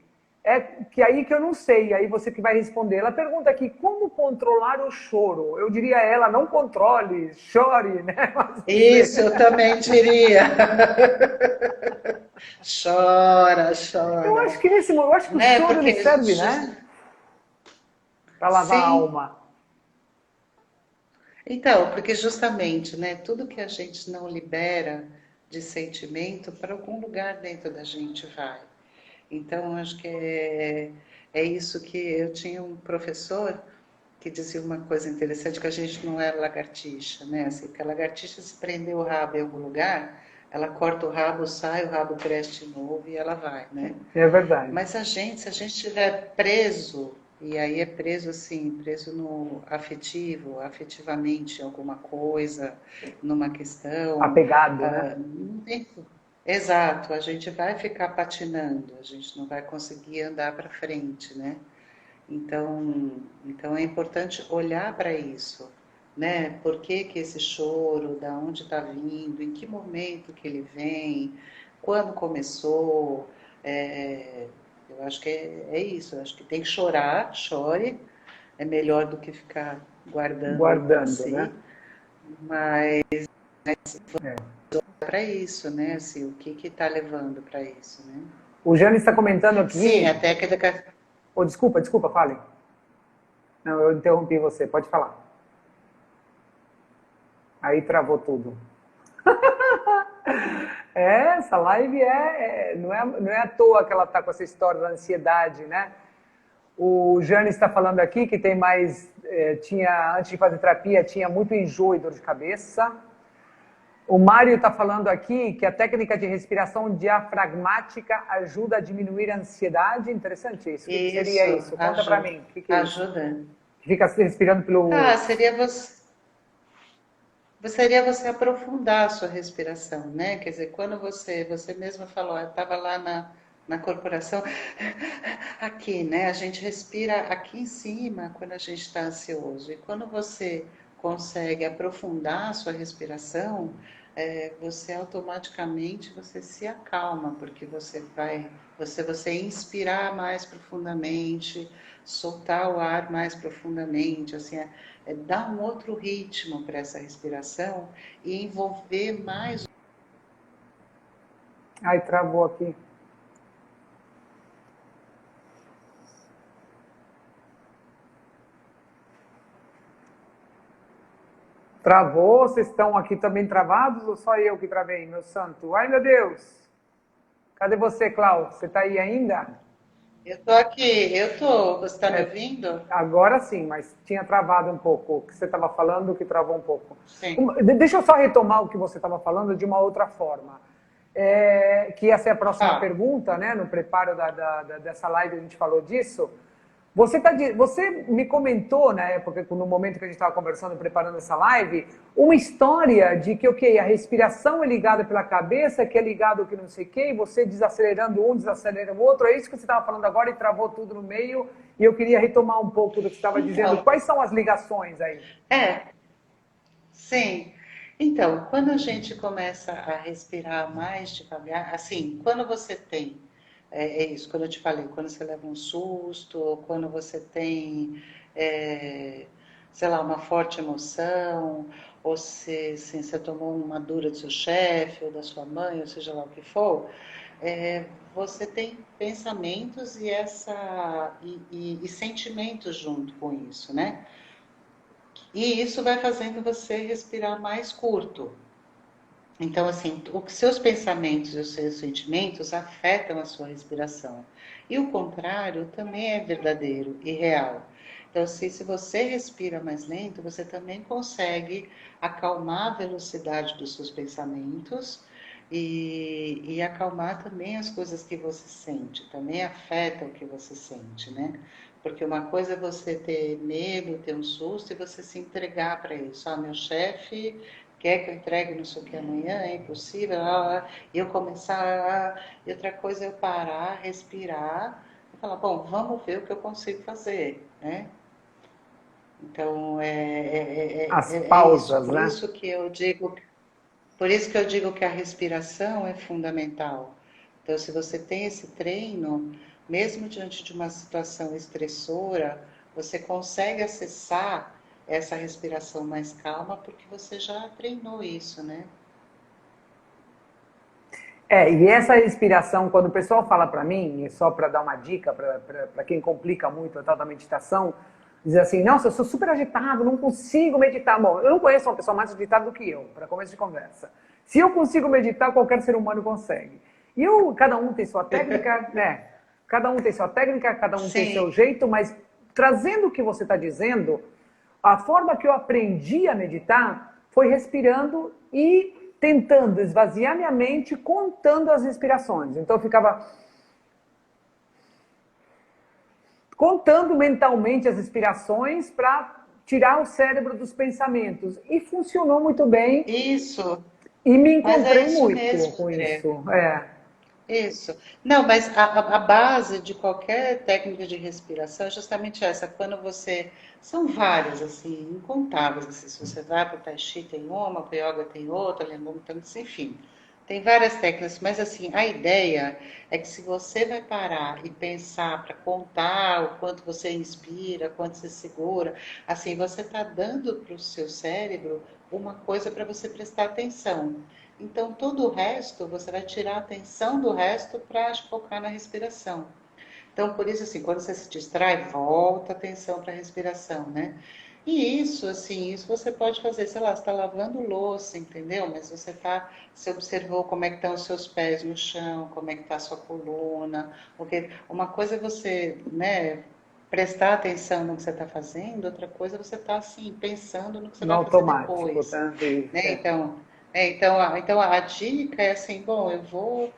que aí que eu não sei, aí você que vai responder. Ela pergunta aqui, como controlar o choro? Eu diria a ela, não controle, chore, né? Mas não sei. Isso, eu também diria. Chora, Eu acho chora. que eu acho que o Né? choro ele Porque, serve, né? Para lavar a sim, alma. então, porque justamente, né, tudo que a gente não libera de sentimento, para algum lugar dentro da gente vai. Então, acho que é isso que eu tinha um professor que dizia uma coisa interessante, que a gente não é lagartixa, né? Assim, porque a lagartixa, se prender o rabo em algum lugar, ela corta o rabo, sai, o rabo cresce de novo e ela vai, né? É verdade. Mas se a gente estiver preso, e aí é preso assim, preso no afetivo, afetivamente em alguma coisa, numa questão, Apegado, né? não tem. Exato, a gente vai ficar patinando, a gente não vai conseguir andar para frente, né? Então é importante olhar para isso, né? Por que que esse choro, da onde está vindo, em que momento que ele vem, quando começou. É, eu acho que é isso, eu acho que tem que chorar, chore, é melhor do que ficar guardando aí para Guardando, né? si, mas É. para isso, né? Assim, o que que está levando para isso, né? O Jânio está comentando Sim, aqui. até que Oh, desculpa, fale. Não, eu interrompi você, pode falar. Aí travou tudo. Essa live não é à toa que ela está com essa história da ansiedade, né? O Jânio está falando aqui que tem mais. Antes de fazer terapia, tinha muito enjoo e dor de cabeça. O Mário está falando aqui que a técnica de respiração diafragmática ajuda a diminuir a ansiedade. Interessante isso. O que seria isso isso? Conta para ajuda, mim. O que é isso? ajuda. Fica respirando pelo. Ah, seria você aprofundar a sua respiração, né? Quer dizer, quando você mesma falou, eu estava lá na corporação, aqui, né? A gente respira aqui em cima quando a gente está ansioso. E quando você consegue aprofundar a sua respiração, você automaticamente você se acalma, porque você inspirar mais profundamente, soltar o ar mais profundamente, assim, dar um outro ritmo para essa respiração e envolver mais. Ai, travou aqui. Travou? Vocês estão aqui também travados ou só eu que travei, meu santo? Ai, meu Deus! Cadê você, Cláudio? Você está aí ainda? Eu tô aqui, você está me É, ouvindo? agora sim, mas tinha travado um pouco. O que você estava falando que travou um pouco. Sim. Deixa eu só retomar o que você estava falando de uma outra forma. Que essa é a próxima Ah, pergunta, né? No preparo dessa live a gente falou disso. Você me comentou na época, no momento que a gente estava conversando, preparando essa live, uma história de que, ok, a respiração é ligada pela cabeça, que é ligado que não sei o quê, e você desacelerando um, desacelerando o outro. É isso que você estava falando agora e travou tudo no meio. E eu queria retomar um pouco do que você estava dizendo. então, Quais são as ligações aí? é, sim. Então, quando a gente começa a respirar mais devagar, assim, quando você tem, é isso, quando eu te falei, quando você leva um susto, ou quando você tem, é, sei lá, uma forte emoção, ou se assim, você tomou uma dura do seu chefe, ou da sua mãe, ou seja lá o que for, você tem pensamentos e sentimentos junto com isso, né? E isso vai fazendo você respirar mais curto. Então, assim, os seus pensamentos e os seus sentimentos afetam a sua respiração. E o contrário também é verdadeiro e real. Então, assim, se você respira mais lento, você também consegue acalmar a velocidade dos seus pensamentos e acalmar também as coisas que você sente. Também afeta o que você sente, né? Porque uma coisa é você ter medo, ter um susto e você se entregar para isso. Ah, meu chefe quer que eu entregue não sei o que amanhã, é impossível, e eu começar, e outra coisa é eu parar, respirar, e falar, bom, vamos ver o que eu consigo fazer, né? Então, As é isso, pausas, né? por isso que eu digo que a respiração é fundamental. Então, se você tem esse treino, mesmo diante de uma situação estressora, você consegue acessar essa respiração mais calma porque você já treinou isso, né? E essa respiração, quando o pessoal fala para mim, e só para dar uma dica para quem complica muito a tal da meditação, diz assim, nossa, eu sou super agitado, não consigo meditar. Bom, eu não conheço uma pessoa mais agitada do que eu, para começo de conversa. Se eu consigo meditar, qualquer ser humano consegue. Cada um tem sua técnica, né? Cada um tem sua técnica, cada um tem seu Sim, jeito, mas trazendo o que você está dizendo, a forma que eu aprendi a meditar foi respirando e tentando esvaziar minha mente, contando as respirações. Então eu ficava contando mentalmente as respirações para tirar o cérebro dos pensamentos. E funcionou muito bem isso. e me Mas é encontrei isso muito mesmo, com André. isso. É. Isso. Não, mas a base de qualquer técnica de respiração é justamente essa. Quando você. São várias, assim, incontáveis. Assim, se você vai para o Tai Chi, tem uma, para o Yoga tem outra, Lemon tem, enfim. Tem várias técnicas, mas assim, a ideia é que se você vai parar e pensar para contar o quanto você inspira, quanto você segura, assim, você está dando para o seu cérebro uma coisa para você prestar atenção. Então, todo o resto, você vai tirar a atenção do resto para focar na respiração. Então, por isso, assim, quando você se distrai, volta a atenção para a respiração, né? E isso, assim, isso você pode fazer, sei lá, você está lavando louça, entendeu? Mas você observou como é que estão os seus pés no chão, como é que está a sua coluna. Porque uma coisa é você, né, prestar atenção no que você está fazendo, outra coisa é você estar, assim, pensando no que você No vai fazer automático, depois, tá? né? Então a dica é assim, bom, eu vou,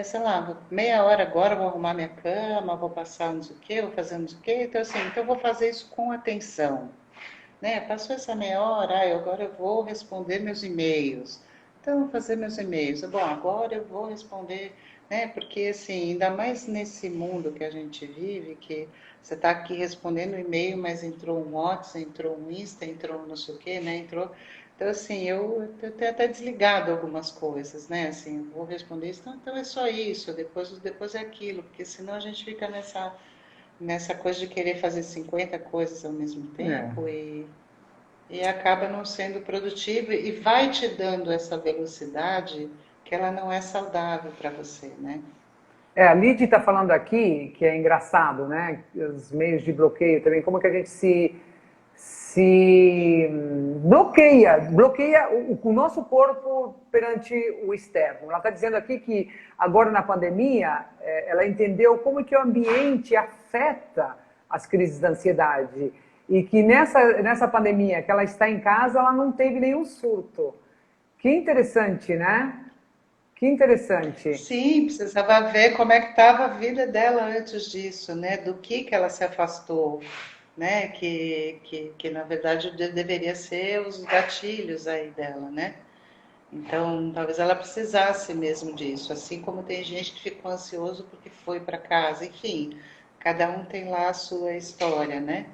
sei lá, meia hora agora, vou arrumar minha cama, vou passar não sei o quê, vou fazer não sei o quê, então assim, então eu vou fazer isso com atenção, né? Passou essa meia hora, agora eu vou responder meus e-mails. Então, eu vou fazer meus e-mails. Bom, agora eu vou responder, né? Porque, assim, ainda mais nesse mundo que a gente vive, que você está aqui respondendo e-mail, mas entrou um WhatsApp, entrou um Insta, entrou um não sei o quê, né? Entrou. Então, assim, eu tenho até desligado algumas coisas, né? Assim, eu vou responder isso, então é só isso, depois é aquilo, porque senão a gente fica nessa coisa de querer fazer 50 coisas ao mesmo É. tempo e acaba não sendo produtivo e vai te dando essa velocidade que ela não é saudável para você, né? A Lidy está falando aqui que é engraçado, né? Os meios de bloqueio também, como que a gente se bloqueia o nosso corpo perante o externo. Ela está dizendo aqui que agora na pandemia ela entendeu como que o ambiente afeta as crises da ansiedade e que nessa pandemia que ela está em casa, ela não teve nenhum surto. Que interessante, né? Que interessante. Sim, precisava ver como é que estava a vida dela antes disso, né? Do que ela se afastou, né? Que na verdade deveria ser os gatilhos aí dela, né? Então, talvez ela precisasse mesmo disso, assim como tem gente que ficou ansioso porque foi para casa, enfim, cada um tem lá a sua história, né?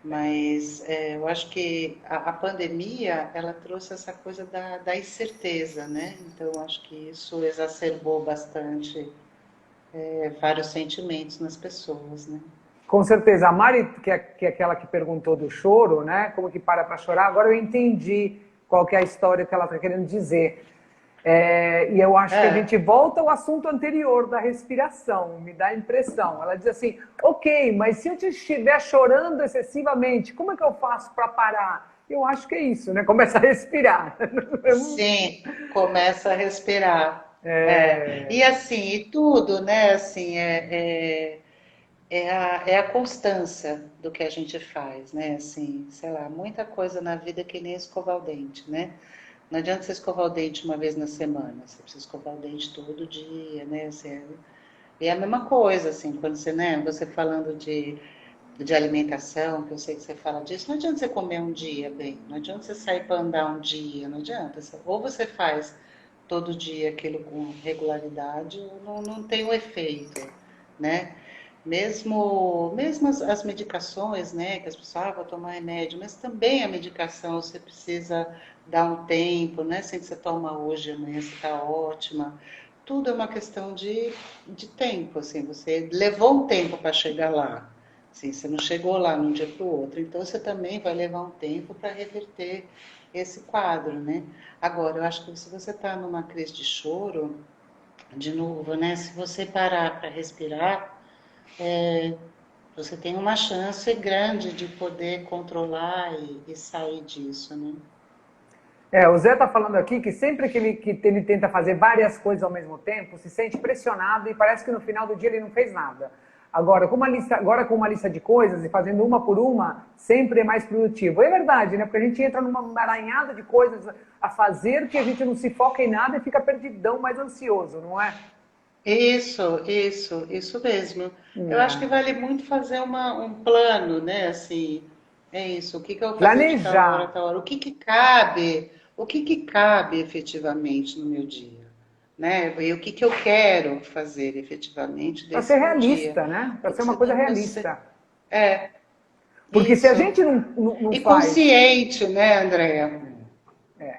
Mas eu acho que a pandemia, ela trouxe essa coisa da incerteza, né? Então, acho que isso exacerbou bastante vários sentimentos nas pessoas, né? Com certeza. A Mari, que é aquela que perguntou do choro, né? Como que para chorar? Agora eu entendi qual que é a história que ela está querendo dizer. E eu acho que a É, gente volta ao assunto anterior da respiração, me dá a impressão. Ela diz assim, ok, mas se eu estiver chorando excessivamente, como é que eu faço para parar? Eu acho que é isso, né? Começa a respirar. sim, começa a respirar. É. E assim, e tudo, né? Assim, é a constância do que a gente faz, né? Assim, sei lá, muita coisa na vida que nem escovar o dente, né? Não adianta você escovar o dente uma vez na semana, você precisa escovar o dente todo dia, né? Assim, e é a mesma coisa, assim, quando você, né, você falando de alimentação, que eu sei que você fala disso, não adianta você comer um dia bem, não adianta você sair para andar um dia, não adianta. Ou você faz todo dia aquilo com regularidade, ou não tem o efeito, né? Mesmo as medicações, né, que as pessoas vão tomar remédio, mas também a medicação você precisa dar um tempo, né? Sem que você toma hoje, amanhã você está ótima. Tudo é uma questão de tempo, assim, você levou um tempo para chegar lá. Assim, você não chegou lá de um dia para o outro, então você também vai levar um tempo para reverter esse quadro, né? Agora, eu acho que se você está numa crise de choro, de novo, né? Se você parar para respirar, você tem uma chance grande de poder controlar e sair disso, né? O Zé está falando aqui que sempre que ele tenta fazer várias coisas ao mesmo tempo, se sente pressionado e parece que no final do dia ele não fez nada. Agora com uma lista de coisas e fazendo uma por uma, sempre é mais produtivo. É verdade, né? Porque a gente entra numa emaranhada de coisas a fazer que a gente não se foca em nada e fica perdidão, mais ansioso, não é? Isso mesmo. Eu acho que vale muito fazer um plano, né? Assim, é isso. O que que eu vou fazer de tal hora a Planejar. tal hora? O que que cabe efetivamente no meu dia, né? E o que que eu quero fazer efetivamente Para ser desse meu dia? realista, né? Para ser Porque uma coisa senão você... realista. É, Porque se a isso. gente não E faz. consciente, né, Andréa? É.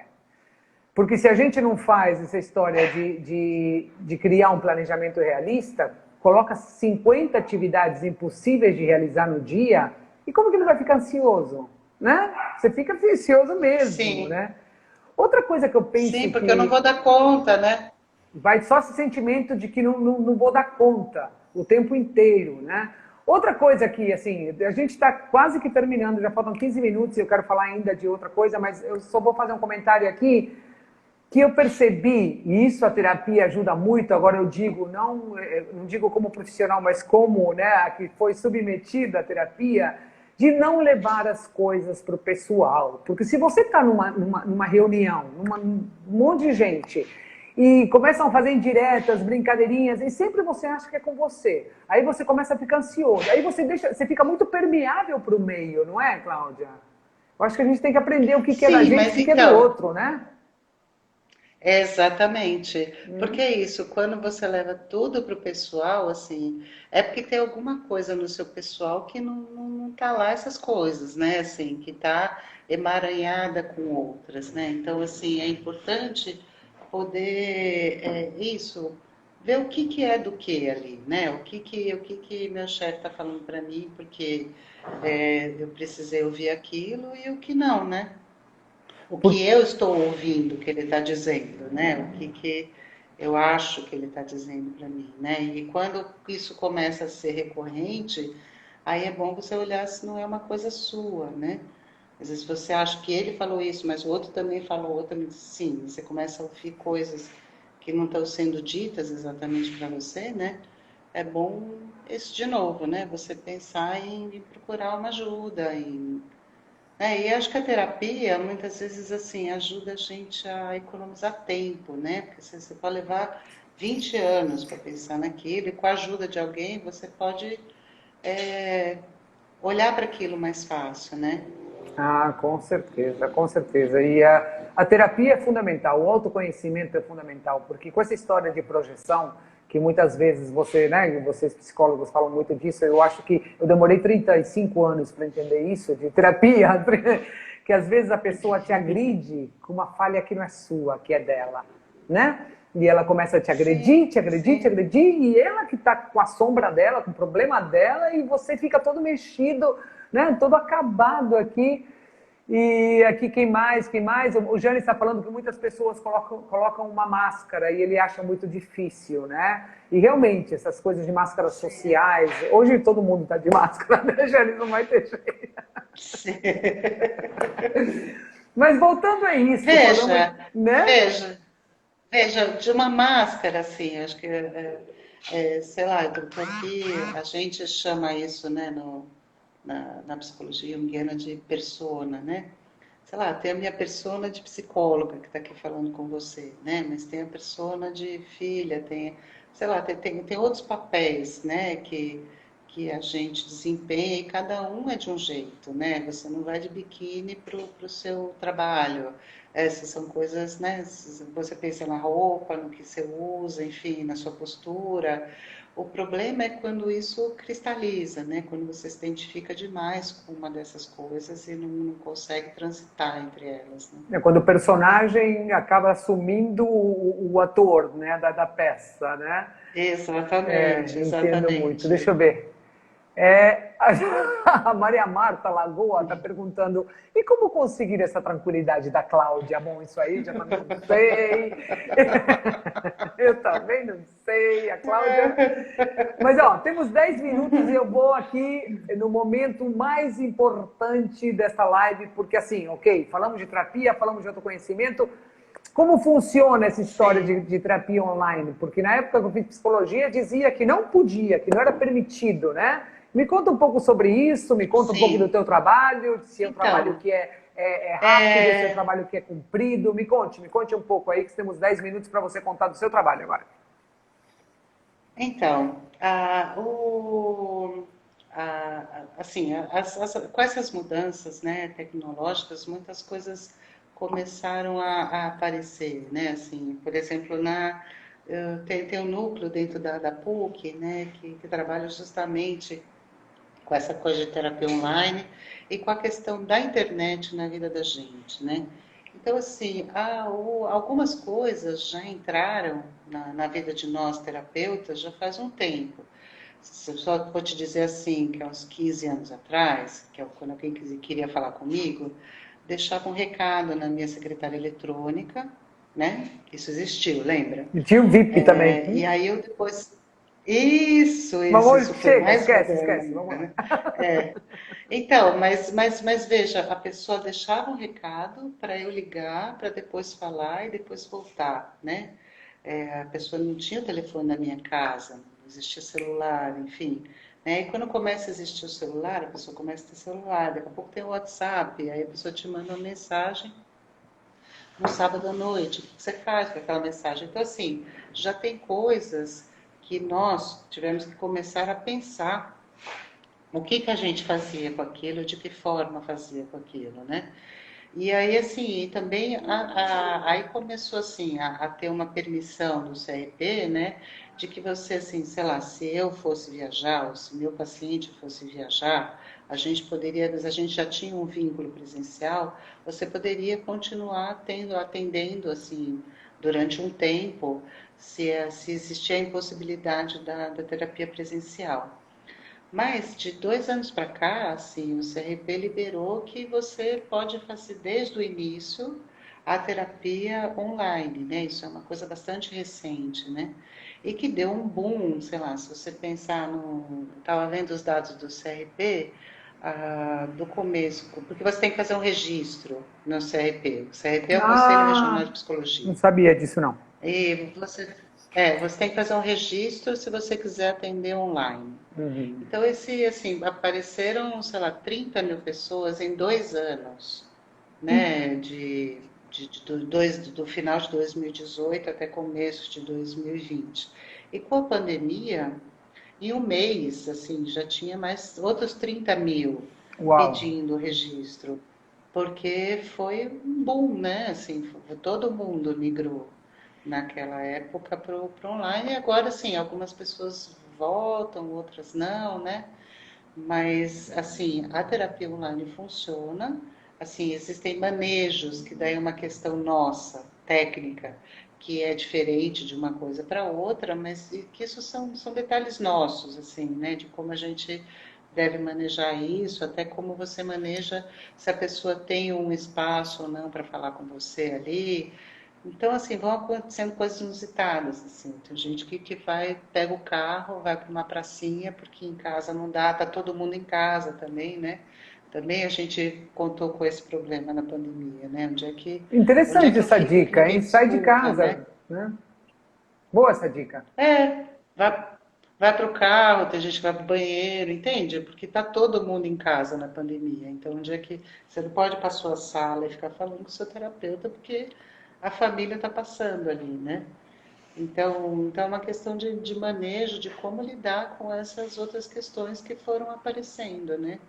Porque se a gente não faz essa história de criar um planejamento realista, coloca 50 atividades impossíveis de realizar no dia, e como que ele vai ficar ansioso? Né? Você fica ansioso mesmo, Sim, né? Outra coisa que eu penso sim, porque eu não que vou dar conta, né? vai só esse sentimento de que não vou dar conta o tempo inteiro, né? Outra coisa que, assim, a gente está quase que terminando, já faltam 15 minutos e eu quero falar ainda de outra coisa, mas eu só vou fazer um comentário aqui que eu percebi, e isso a terapia ajuda muito, agora eu digo, não digo como profissional, mas como, né, que foi submetida à terapia, de não levar as coisas para o pessoal. Porque se você está numa reunião, um monte de gente, e começam a fazer indiretas, brincadeirinhas, e sempre você acha que é com você. Aí você começa a ficar ansioso. Aí você fica muito permeável para o meio, não é, Cláudia? Eu acho que a gente tem que aprender o que é da Sim, gente e o mas que é do então, outro, né? exatamente. Porque é isso, quando você leva tudo para o pessoal, assim, é porque tem alguma coisa no seu pessoal que não tá lá essas coisas, né? Assim, que tá emaranhada com outras, né? Então, assim, é importante poder, isso, ver o que que é do que ali, né? O que que meu chefe está falando para mim, porque eu precisei ouvir aquilo e o que não, né? O Por- que eu estou ouvindo que ele está dizendo, né? O que, que eu acho que ele está dizendo para mim, né? E quando isso começa a ser recorrente, aí é bom você olhar se não é uma coisa sua, né? Às vezes você acha que ele falou isso, mas o outro também falou, o outro também disse sim. Você começa a ouvir coisas que não estão sendo ditas exatamente para você, né? É bom isso de novo, né? Você pensar em procurar uma ajuda, e acho que a terapia, muitas vezes, assim, ajuda a gente a economizar tempo, né? Porque você pode levar 20 anos para pensar naquilo, e com a ajuda de alguém você pode olhar para aquilo mais fácil, né? Ah, com certeza, com certeza. E a terapia é fundamental, o autoconhecimento é fundamental, porque com essa história de projeção, que muitas vezes você, né, vocês psicólogos falam muito disso, eu acho que eu demorei 35 anos para entender isso, de terapia, que às vezes a pessoa te agride com uma falha que não é sua, que é dela, né? E ela começa a te agredir, Sim, te agredir, te sim. agredir, e ela que está com a sombra dela, com o problema dela, e você fica todo mexido, né, todo acabado aqui. E aqui, quem mais? Quem mais? O Jânio está falando que muitas pessoas colocam uma máscara e ele acha muito difícil, né? E realmente, essas coisas de máscaras sociais, hoje todo mundo está de máscara, né, Jânio? Não vai ter jeito. Sim. Mas voltando a isso, falamos, Veja, né? veja, veja, de uma máscara, assim, acho que, sei lá, aqui a gente chama isso, né, na psicologia junguiana de persona, né? Sei lá, tem a minha persona de psicóloga que está aqui falando com você, né? Mas tem a persona de filha, tem, sei lá, tem outros papéis, né? Que a gente desempenha e cada um é de um jeito, né? Você não vai de biquíni pro seu trabalho. Essas são coisas, né? Você pensa na roupa, no que você usa, enfim, na sua postura. O problema é quando isso cristaliza, né? Quando você se identifica demais com uma dessas coisas e não consegue transitar entre elas, né? É quando o personagem acaba assumindo o ator, né, da peça, né? Exatamente, Entendo muito. exatamente. Deixa eu ver. A Maria Marta Lagoa está perguntando: e como conseguir essa tranquilidade da Cláudia? Bom, isso aí já também não sei. Eu também não sei, a Cláudia. Mas, ó, temos 10 minutos e eu vou aqui no momento mais importante dessa live, porque, assim, ok, falamos de terapia, falamos de autoconhecimento. Como funciona essa história Sim, de terapia online? Porque na época que eu fiz psicologia dizia que não podia, que não era permitido, né? Me conta um pouco sobre isso, me conta um pouco do sim. teu trabalho, se é um trabalho Então, que é rápido, se é um é, trabalho que é comprido. Me conte um pouco aí, que temos 10 minutos para você contar do seu trabalho agora. então, assim, com essas mudanças, né, tecnológicas, muitas coisas começaram a aparecer, né, assim, por exemplo, tem um núcleo dentro da PUC, né, que trabalha justamente com essa coisa de terapia online e com a questão da internet na vida da gente, né? Então, assim, algumas coisas já entraram na vida de nós terapeutas já faz um tempo. Só vou te dizer assim, que há uns 15 anos atrás, que é quando alguém queria falar comigo, deixava um recado na minha secretária eletrônica, né? Isso existiu, lembra? E tinha o VIP também. E aí eu depois. Isso, Mas isso, hoje isso foi chega, mais esquece, moderno esquece, vamos ainda, lá. né? É. Então, mas veja, a pessoa deixava um recado para eu ligar, para depois falar e depois voltar, né? A pessoa não tinha o telefone na minha casa, não existia celular, enfim. Né? E quando começa a existir o celular, a pessoa começa a ter celular, daqui a pouco tem o WhatsApp, aí a pessoa te manda uma mensagem no sábado à noite, o que você faz com aquela mensagem? Então, assim, já tem coisas que nós tivemos que começar a pensar o que a gente fazia com aquilo, de que forma fazia com aquilo, né? E aí, assim, também aí começou, assim, a ter uma permissão do CRP, né, de que você, assim, sei lá, se eu fosse viajar, ou se meu paciente fosse viajar, a gente poderia, a gente já tinha um vínculo presencial, você poderia continuar atendendo, assim, durante um tempo, se existia a impossibilidade da terapia presencial. Mas de 2 anos para cá, assim, o CRP liberou que você pode fazer desde o início a terapia online, né? Isso é uma coisa bastante recente, né? E que deu um boom, sei lá, se você pensar no. Estava vendo os dados do CRP, do começo, porque você tem que fazer um registro no CRP. O CRP é o Conselho Regional de Ah, não Psicologia. sabia disso não. E você tem que fazer um registro se você quiser atender online. Uhum. Então, assim, apareceram, sei lá, 30 mil pessoas em 2 anos, né? Do final de 2018 até começo de 2020. E com a pandemia, em um mês, assim, já tinha mais outros 30 mil Uau. pedindo o registro, porque foi um boom, né? Assim, todo mundo migrou naquela época para o online, e agora sim, algumas pessoas voltam, outras não, né? Mas assim, a terapia online funciona, assim, existem manejos que daí é uma questão nossa, técnica, que é diferente de uma coisa para outra, mas que isso são detalhes nossos, assim, né? De como a gente deve manejar isso, até como você maneja se a pessoa tem um espaço ou não para falar com você ali. Então, assim, vão acontecendo coisas inusitadas, assim. Tem gente que vai, pega o carro, vai para uma pracinha, porque em casa não dá, tá todo mundo em casa também, né? Também a gente contou com esse problema na pandemia, né? Onde é Interessante que eu essa fico? dica, Ninguém hein? Sai de desculpa, né? casa, né? Boa essa dica. É, vai, vai para o carro, tem gente que vai para o banheiro, entende? Porque tá todo mundo em casa na pandemia. Então, onde é que você não pode ir para sua sala e ficar falando com o seu terapeuta, porque a família está passando ali, né? Então é uma questão de manejo, de como lidar com essas outras questões que foram aparecendo, né?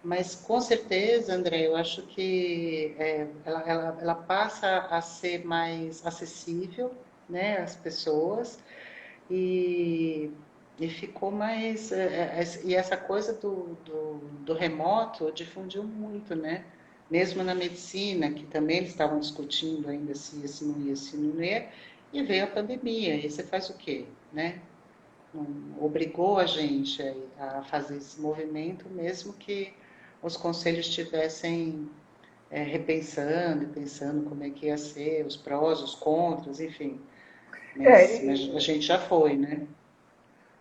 Mas com certeza, André, eu acho que ela passa a ser mais acessível, né, às pessoas e, e ficou mais. E essa coisa do remoto difundiu muito, né? Mesmo na medicina, que também eles estavam discutindo ainda se não ia, se não ia, e veio a pandemia. E você faz o quê, né? Obrigou a gente a fazer esse movimento, mesmo que os conselhos estivessem repensando e pensando como é que ia ser, os prós, os contras, enfim. Mas a É, gente já foi, né?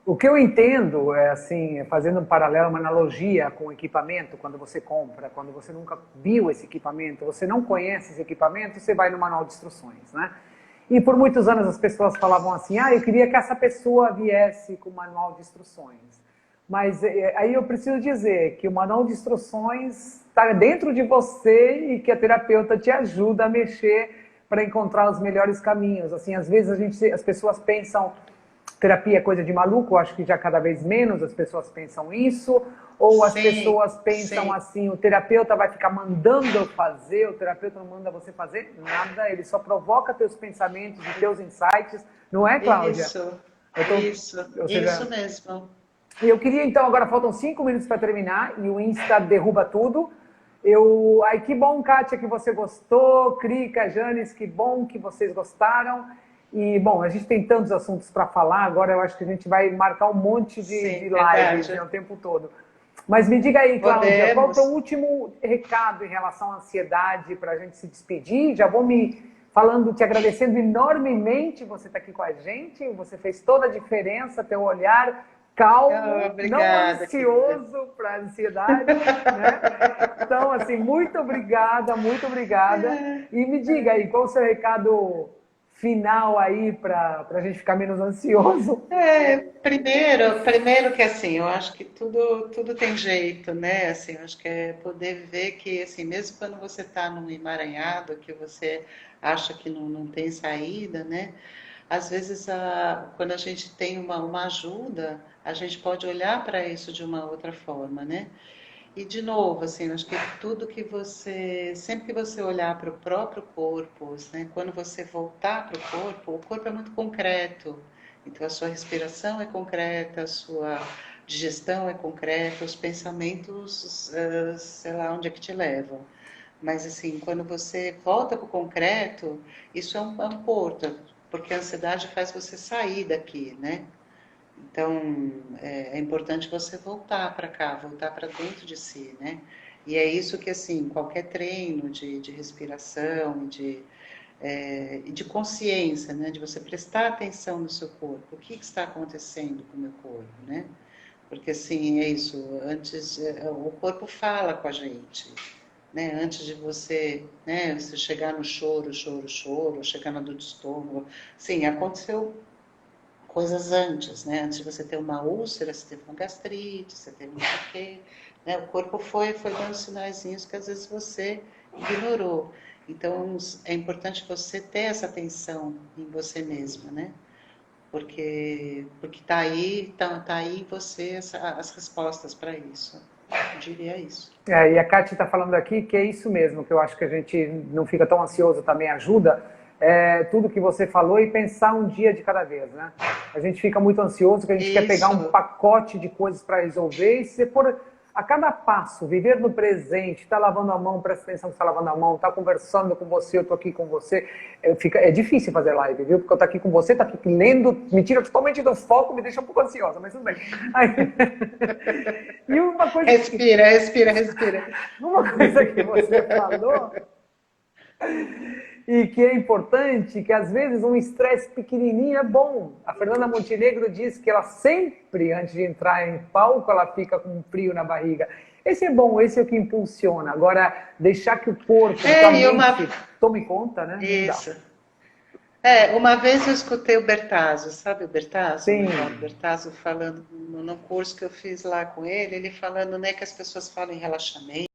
o que eu entendo é assim, fazendo um paralelo, uma analogia com o equipamento, quando você compra, quando você nunca viu esse equipamento, você não conhece esse equipamento, você vai no manual de instruções, né? E por muitos anos as pessoas falavam assim, eu queria que essa pessoa viesse com o manual de instruções. Mas aí eu preciso dizer que o manual de instruções está dentro de você e que a terapeuta te ajuda a mexer para encontrar os melhores caminhos. Assim, às vezes as pessoas pensam terapia é coisa de maluco, eu acho que já cada vez menos as pessoas pensam isso, ou as Sim, pessoas pensam sim. assim, o terapeuta vai ficar mandando eu fazer, o terapeuta não manda você fazer nada, ele só provoca teus pensamentos e teus insights, não é, Cláudia? Isso, Ou seja, isso mesmo. eu queria então, agora faltam 5 minutos para terminar e o Insta derruba tudo. Ai, que bom, Kátia, que você gostou. Crica, Janes, que bom que vocês gostaram. E, bom, a gente tem tantos assuntos para falar, agora eu acho que a gente vai marcar um monte de Sim, lives, né, verdade. o tempo todo. Mas me diga aí, Cláudia, qual é o teu Podemos. último recado em relação à ansiedade para a gente se despedir? Já vou me falando, te agradecendo enormemente você estar aqui com a gente, você fez toda a diferença, teu olhar Ah, calmo, não obrigada, querida. ansioso para a ansiedade, né? Então, assim, muito obrigada, muito obrigada. E me diga aí, qual o seu recado final aí para a gente ficar menos ansioso? Primeiro que assim, eu acho que tudo tem jeito, né? Assim, eu acho que é poder ver que, assim, mesmo quando você está num emaranhado, que você acha que não tem saída, né? Às vezes, quando a gente tem uma ajuda, a gente pode olhar para isso de uma outra forma, né? E de novo, assim, eu acho que tudo que você, sempre que você olhar para o próprio corpo, né, quando você voltar para o corpo é muito concreto. Então a sua respiração é concreta, a sua digestão é concreta, os pensamentos, sei lá onde é que te levam. Mas assim, quando você volta para o concreto, isso é um porto, porque a ansiedade faz você sair daqui, né? Então, é importante você voltar para cá, voltar para dentro de si, né? E é isso que, assim, qualquer treino de respiração, de consciência, né? De você prestar atenção no seu corpo. O que está acontecendo com o meu corpo, né? Porque, assim, é isso. Antes, o corpo fala com a gente, né? Antes de você, né? Você chegar no choro, chegar na dor de estômago. Sim, aconteceu coisas antes, né? Antes de você ter uma úlcera, você teve uma gastrite, você teve não sei o quê, né? O corpo foi dando sinaizinhos que às vezes você ignorou. Então, é importante você ter essa atenção em você mesma, né? Porque tá aí em você as respostas para isso. Eu diria isso. E a Kátia está falando aqui que é isso mesmo, que eu acho que a gente não fica tão ansioso também ajuda. Tudo que você falou e pensar um dia de cada vez, né? A gente fica muito ansioso, que a gente quer pegar um Isso, pacote de coisas para resolver e se for a cada passo, viver no presente, estar lavando a mão, presta atenção que está lavando a mão, estar conversando com você, eu estou aqui com você, é difícil fazer live, viu? Porque eu estou aqui com você, estou aqui lendo, me tira totalmente do foco, me deixa um pouco ansiosa, mas tudo bem. Aí, e uma coisa Respira. uma coisa que você falou e que é importante, que às vezes um estresse pequenininho é bom. A Fernanda Montenegro diz que ela sempre, antes de entrar em palco, ela fica com um frio na barriga. Esse é bom, esse é o que impulsiona. Agora, deixar que o corpo, a mente tome conta, né? Isso. Uma vez eu escutei o Bertazzo, sabe o Bertazzo? Sim. O Bertazzo falando no curso que eu fiz lá com ele falando, né, que as pessoas falam em relaxamento,